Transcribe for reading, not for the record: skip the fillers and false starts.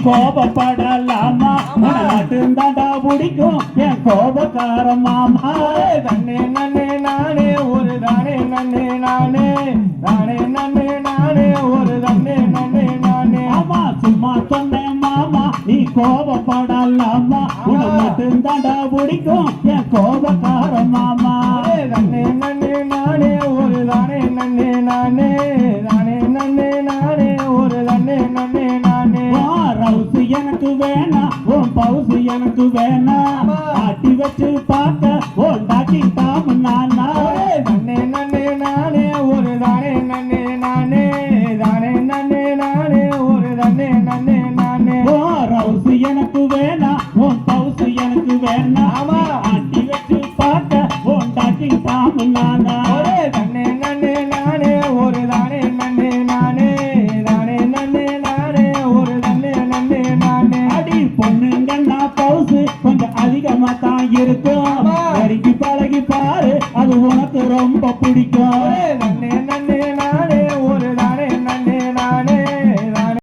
கோபப்படலாமா மட்டும்தாண்டா பிடிக்கும் என் கோபக்கார மாமா தன்னே நன்னே நானே ஒரு தானே நன்னே நானே தானே நன்னே நானே ஒரு தன்னே நன்னே நானே ஆமா சும்மா சொன்னேன் மாமா நீ கோபப்படலாமா மட்டும்தாண்டா பிடிக்கும் என் கோபக்கார மாமா தன்னே நன்னே நானே ஒரு தானே நன்னே நானே தானே நன்னே நானே ஒரு தன்னே நன்னே நானே ரவுசு எனக்கு வேணாம் உன் பவுசு எனக்கு வேணாம் ஆட்டி வச்சு பார்க்க உன் டாட்டி தாம நானா தன்னே நன்னே நானே ஒரு தானே நன்னே நானே தானே நன்னே நானே ஒரு தன்னே நன்னே நானே ரவுசு எனக்கு வேணாம் உன் பவுசு எனக்கு வேணாம் ஆட்டி வச்சு பார்க்க உன் டாட்டி தாம நானா தன்னே நன்னே நானே ஒரு தானே நன்னே நானே தானே நன்னே நானே ஒரு தன்னே நன்னே நானே அடி பொண்ணுங்கன்னா பவுசு கொஞ்சம் அதிகமா தான் இருக்கும் பழகி பாரு அது உனக்கு ரொம்ப பிடிக்கும்